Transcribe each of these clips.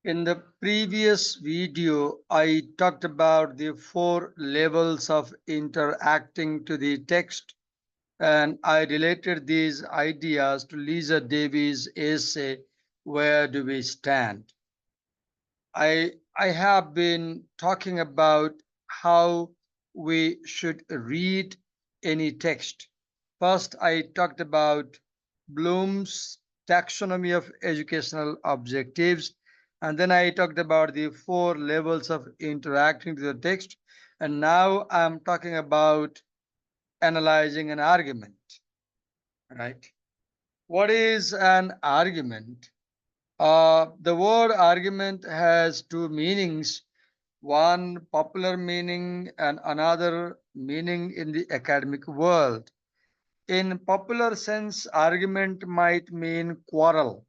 In the previous video, I talked about the four levels of interacting to the text, and I related these ideas to Lisa Davies' essay, Where Do We Stand? I have been talking about how we should read any text. First, I talked about Bloom's taxonomy of educational objectives, and then I talked about the four levels of interacting to the text, and now I'm talking about analyzing an argument, right? What is an argument? The word argument has two meanings, one popular meaning and another meaning in the academic world. In popular sense, argument might mean quarrel.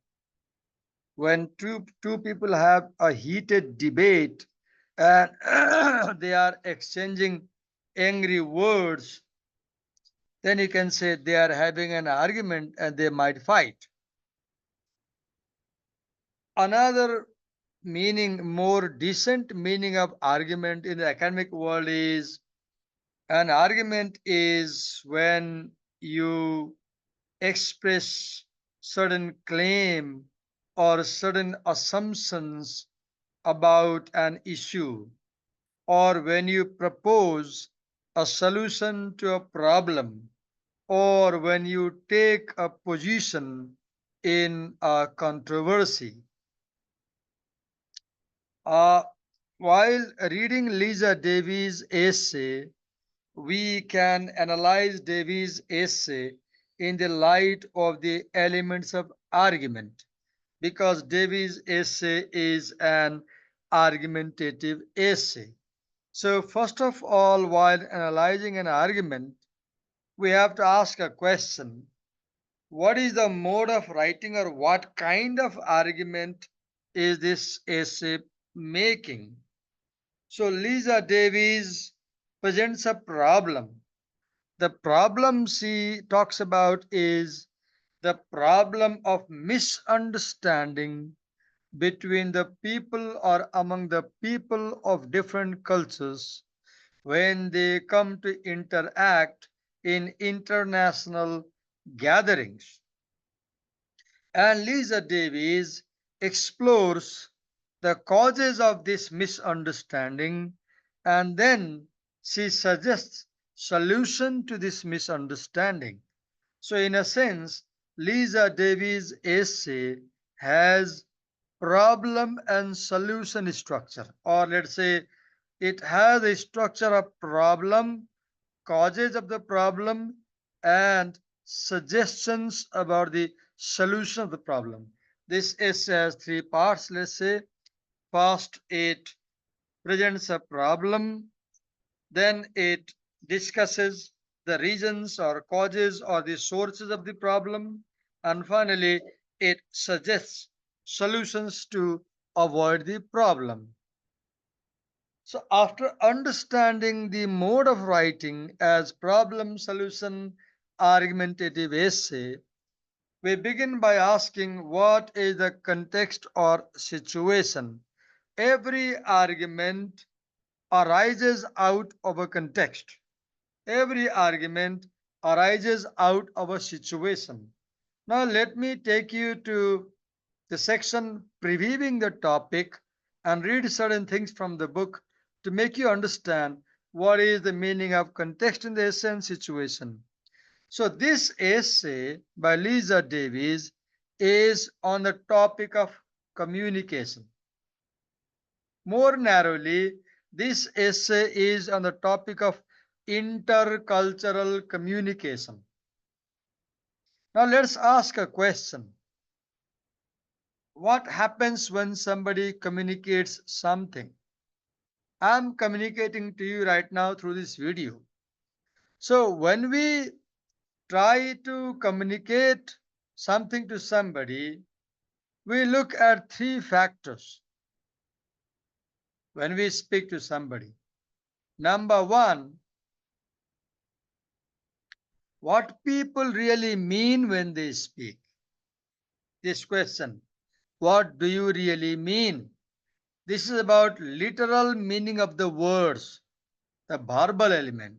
When two people have a heated debate and they are exchanging angry words, then you can say they are having an argument and they might fight. Another meaning, more decent meaning of argument in the academic world is an argument is when you express certain claim or certain assumptions about an issue, or when you propose a solution to a problem, or when you take a position in a controversy. Uh, while reading Lisa Davies' essay, we can analyze Davies' essay in the light of the elements of argument, because Davies' essay is an argumentative essay. So, first of all, while analyzing an argument, we have to ask a question: what is the mode of writing, or what kind of argument is this essay making? So, Lisa Davies presents a problem. The problem she talks about is the problem of misunderstanding between the people or among the people of different cultures when they come to interact in international gatherings. And Lisa Davies explores the causes of this misunderstanding, and then she suggests solution to this misunderstanding. So in a sense, Lisa Davies' essay has problem and solution structure, or let's say it has a structure of problem, causes of the problem, and suggestions about the solution of the problem. This essay has three parts, let's say. First, it presents a problem, then it discusses the reasons or causes or the sources of the problem, and finally, it suggests solutions to avoid the problem. So, after understanding the mode of writing as problem solution argumentative essay, we begin by asking what is the context or situation. Every argument arises out of a context. Every argument arises out of a situation. Now, let me take you to the section previewing the topic and read certain things from the book to make you understand what is the meaning of context in the essay and situation. So, this essay by Lisa Davies is on the topic of communication. More narrowly, this essay is on the topic of intercultural communication. Now, let's ask a question. What happens when somebody communicates something? I'm communicating to you right now through this video. So, when we try to communicate something to somebody, we look at three factors when we speak to somebody. Number one, what people really mean when they speak. This question, what do you really mean? This is about literal meaning of the words, the verbal element.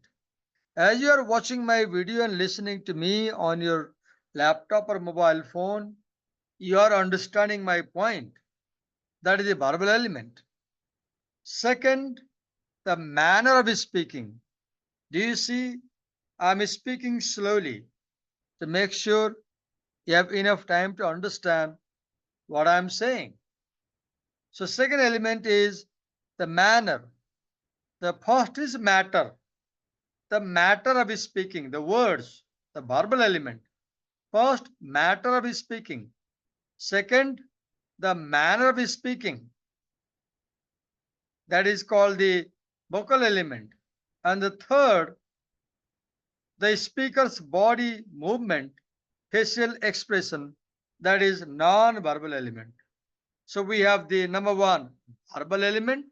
As you are watching my video and listening to me on your laptop or mobile phone, you are understanding my point. That is the verbal element. Second, the manner of speaking. Do you see? I'm speaking slowly to make sure you have enough time to understand what I'm saying. So, second element is the manner. The first is matter, the matter of speaking, the words, the verbal element. First, matter of speaking. Second, the manner of speaking. That is called the vocal element. And the third, the speaker's body movement, facial expression, that is non-verbal element. So we have the number one, verbal element.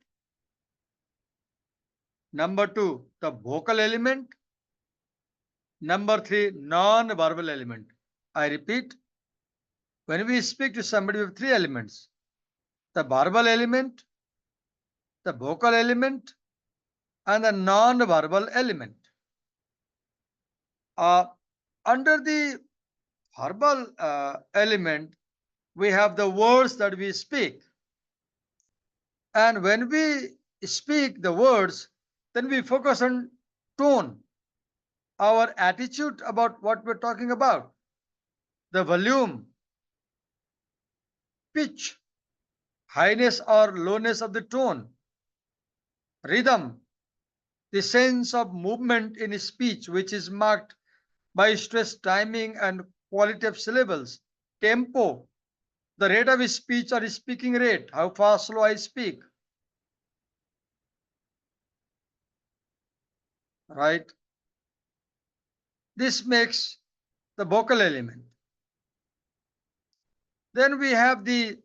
Number two, the vocal element. Number three, non-verbal element. I repeat, when we speak to somebody with three elements, the verbal element, the vocal element, and the non-verbal element. Uh, Under the verbal element, we have the words that we speak. And when we speak the words, then we focus on tone, our attitude about what we're talking about, the volume, pitch, highness or lowness of the tone, rhythm, the sense of movement in speech, which is marked by stress, timing, and quality of syllables, tempo, the rate of speech or speaking rate, how fast, slow I speak, right? This makes the vocal element. Then we have the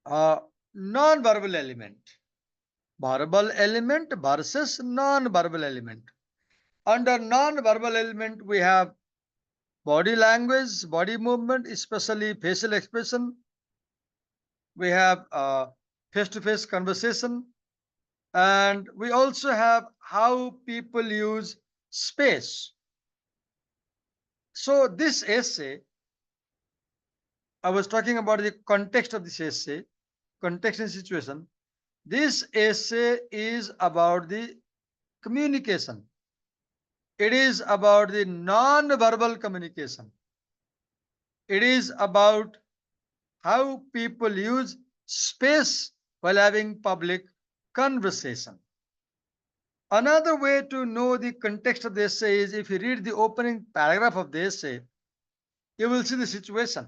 uh, non-verbal element. Verbal element versus non-verbal element. Under non-verbal element, we have body language, body movement, especially facial expression. We have face-to-face conversation, and we also have how people use space. So this essay, I was talking about the context of this essay, context and situation. This essay is about the communication. It is about the non-verbal communication. It is about how people use space while having public conversation. Another way to know the context of the essay is if you read the opening paragraph of the essay, you will see the situation.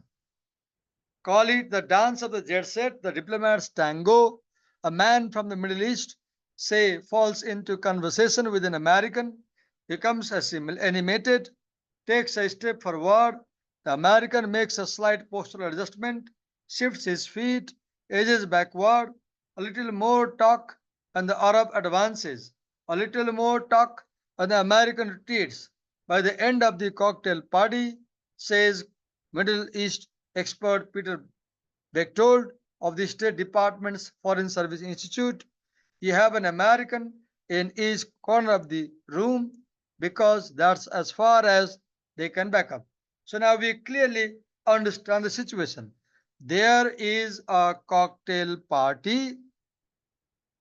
Call it the dance of the jet set, the diplomat's tango. A man from the Middle East, say, falls into conversation with an American, becomes animated, takes a step forward. The American makes a slight postural adjustment, shifts his feet, edges backward, a little more talk, and the Arab advances. A little more talk, and the American retreats. By the end of the cocktail party, says Middle East expert Peter Bechtold of the State Department's Foreign Service Institute, you have an American in each corner of the room because that's as far as they can back up. So now we clearly understand the situation. There is a cocktail party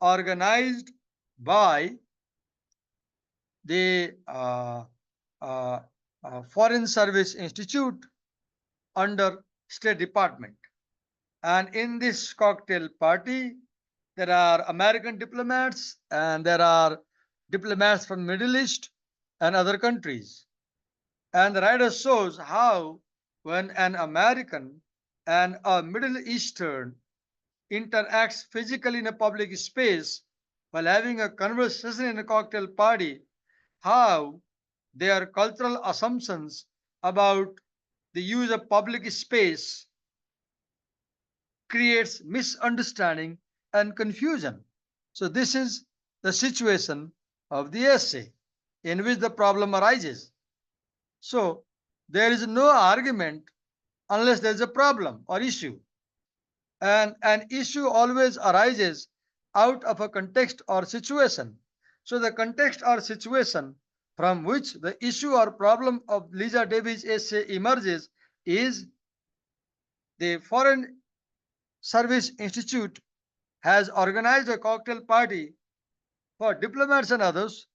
organized by the uh, Foreign Service Institute under State Department. And in this cocktail party, there are American diplomats and there are diplomats from Middle East and other countries. And the writer shows how when an American and a Middle Eastern interacts physically in a public space while having a conversation in a cocktail party, how their cultural assumptions about the use of public space creates misunderstanding and confusion. So, this is the situation of the essay in which the problem arises. So, there is no argument unless there is a problem or issue. And an issue always arises out of a context or situation. So the context or situation from which the issue or problem of Lisa Davis' essay emerges is the Foreign Service Institute has organized a cocktail party for diplomats and others.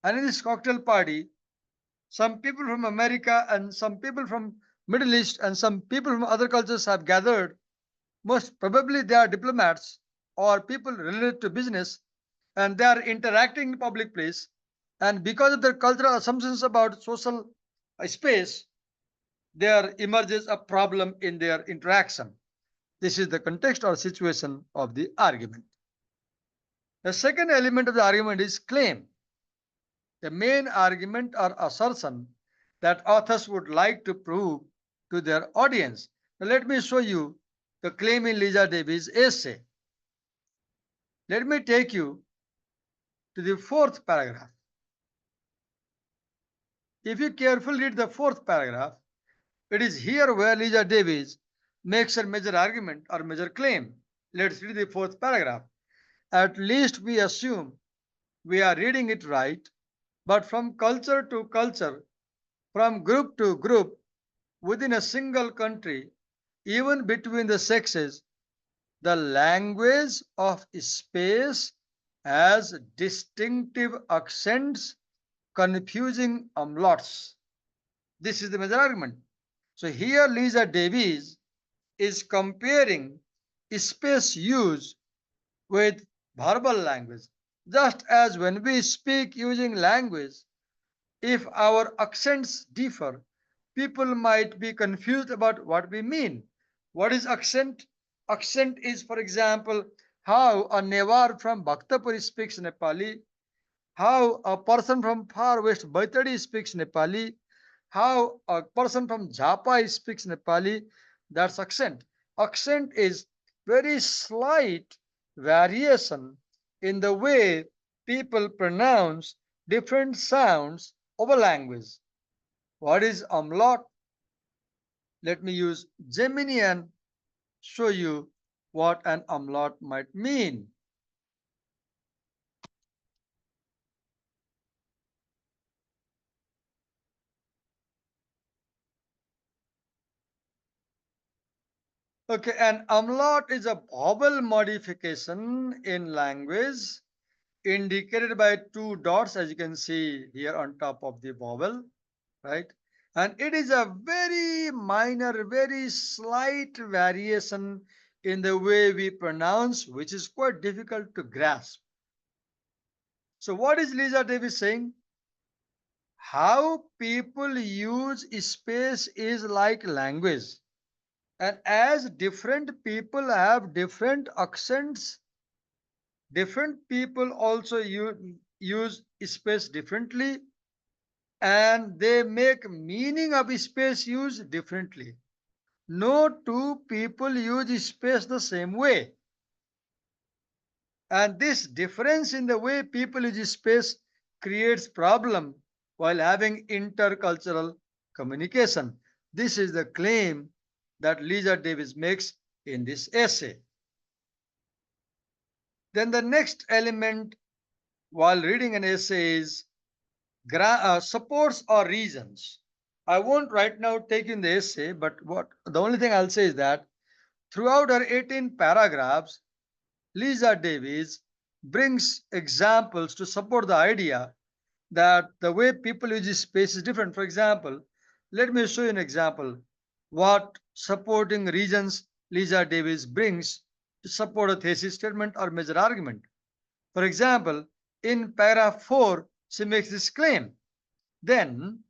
And in this cocktail party, some people from America and some people from Middle East and some people from other cultures have gathered. Most probably they are diplomats or people related to business, and they are interacting in public place. And because of their cultural assumptions about social space, there emerges a problem in their interaction. This is the context or situation of the argument. The second element of the argument is claim. The main argument or assertion that authors would like to prove to their audience. Now let me show you the claim in Lisa Davis' essay. Let me take you to the fourth paragraph. If you carefully read the fourth paragraph, it is here where Lisa Davis makes her major argument or major claim. Let's read the fourth paragraph. At least we assume we are reading it right, but from culture to culture, from group to group, within a single country, even between the sexes, the language of space has distinctive accents, confusing umlauts. This is the major argument. So here Lisa Davis is comparing space use with verbal language. Just as when we speak using language, if our accents differ, people might be confused about what we mean. What is accent? Accent is, for example, how a Newar from Bhaktapur speaks Nepali, how a person from far west Baitadi speaks Nepali, how a person from Japa speaks Nepali. That's accent. Accent is very slight variation in the way people pronounce different sounds of a language. What is umlaut? Let me use Gemini and show you what an umlaut might mean. Okay, an umlaut is a vowel modification in language indicated by two dots, as you can see here on top of the vowel, right? And it is a very minor, very slight variation in the way we pronounce, which is quite difficult to grasp. So what is Lisa Davis saying? How people use space is like language. And as different people have different accents, different people also use space differently, and they make meaning of space use differently. No two people use space the same way. And this difference in the way people use space creates problem while having intercultural communication. This is the claim that Lisa Davis makes in this essay. Then the next element while reading an essay is supports or reasons. I won't right now take in the essay, but what the only thing I'll say is that throughout her 18 paragraphs, Lisa Davis brings examples to support the idea that the way people use space is different. For example, let me show you an example. What supporting reasons Lisa Davis brings to support a thesis statement or major argument. For example, in paragraph 4, she makes this claim. Then,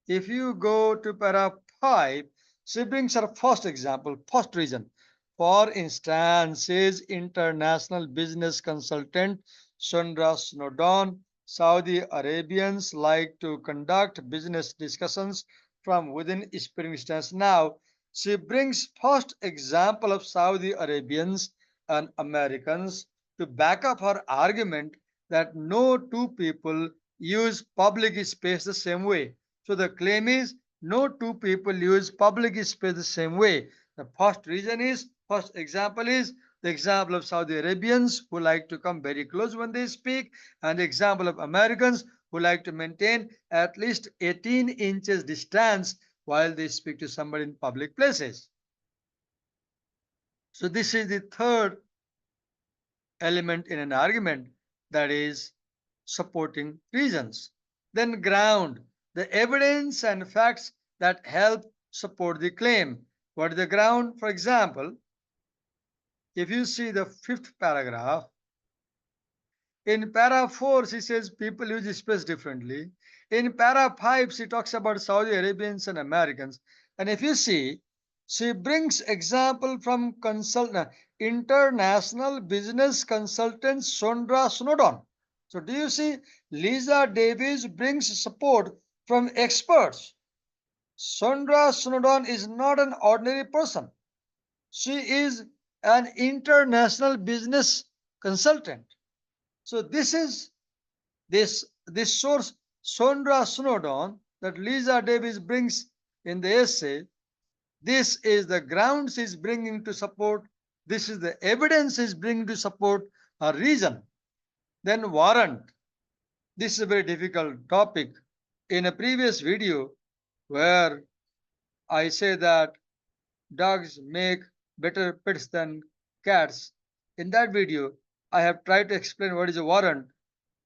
if you go to paragraph 5, she brings her first example, first reason. For instance, says international business consultant Sundra Snowdon, Saudi Arabians like to conduct business discussions from within spring distance. Now, she brings first example of Saudi Arabians and Americans to back up her argument that no two people use public space the same way. So the claim is no two people use public space the same way. The first reason is First example is the example of Saudi Arabians who like to come very close when they speak, and the example of Americans who like to maintain at least 18 inches distance while they speak to somebody in public places. So this is the third element in an argument, that is supporting reasons. Then ground, the evidence and facts that help support the claim. What is the ground? For example, if you see the fifth paragraph, in para 4, she says people use space differently. In para 5, she talks about Saudi Arabians and Americans. And if you see, she brings example from international business consultant Sondra Snowdon. So do you see, Lisa Davis brings support from experts. Sondra Snowdon is not an ordinary person. She is an international business consultant. So this source, Sondra Snowdon, that Lisa Davis brings in the essay. This is the grounds is bringing to support. This is the evidence is bringing to support a reason. Then warrant. This is a very difficult topic. In a previous video where I say that dogs make better pets than cats, in that video I have tried to explain what is a warrant.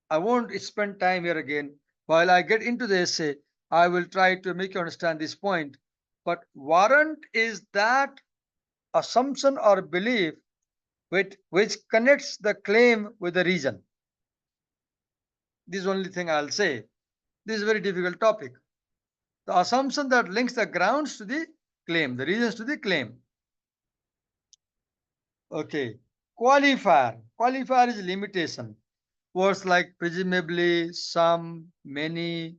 I won't spend time here again. While I get into the essay, I will try to make you understand this point. But warrant is that assumption or belief which connects the claim with the reason. This is the only thing I'll say. This is a very difficult topic. The assumption that links the grounds to the claim, the reasons to the claim. Okay. Qualifier. Qualifier is limitation. Words like presumably, some, many.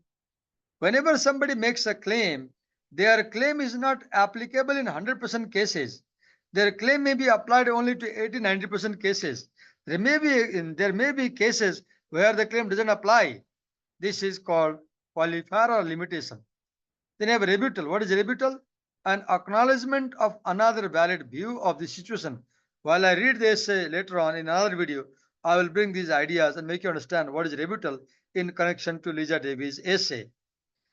Whenever somebody makes a claim, their claim is not applicable in 100% cases. Their claim may be applied only to 80-90% cases. There may be cases where the claim doesn't apply. This is called qualifier or limitation. Then you have rebuttal. What is rebuttal? An acknowledgement of another valid view of the situation. While I read the essay later on in another video, I will bring these ideas and make you understand what is rebuttal in connection to Lisa Davies' essay.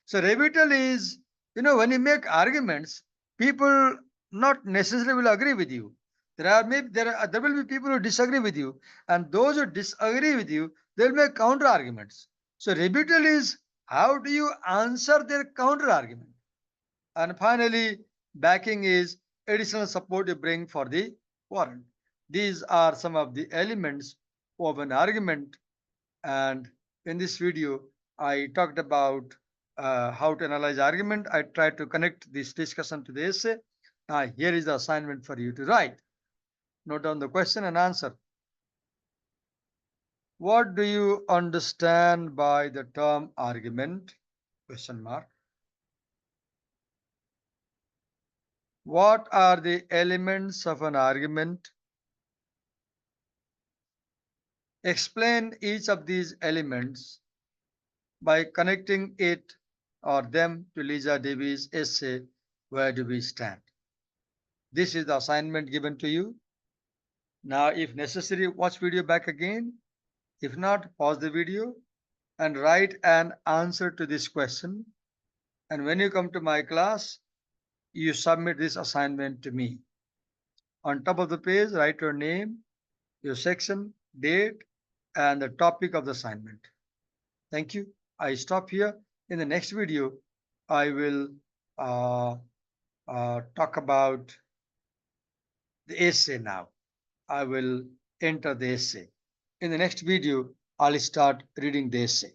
So rebuttal is, when you make arguments, people not necessarily will agree with you. There will be people who disagree with you, and those who disagree with you, they'll make counter arguments. So rebuttal is how do you answer their counter argument. And finally, backing is additional support you bring for the warrant. These are some of the elements of an argument. And in this video, I talked about how to analyze argument. I tried to connect this discussion to the essay. Now, here is the assignment for you to write. Note down the question and answer. What do you understand by the term argument? Question mark. What are the elements of an argument? Explain each of these elements by connecting it or them to Lisa Davies' essay, Where Do We Stand? This is the assignment given to you. Now, if necessary, watch video back again. If not, pause the video and write an answer to this question. And when you come to my class, you submit this assignment to me. On top of the page, write your name, your section, date, and the topic of the assignment. Thank you. I stop here. In the next video, I will talk about the essay now. I will enter the essay. In the next video, I'll start reading the essay.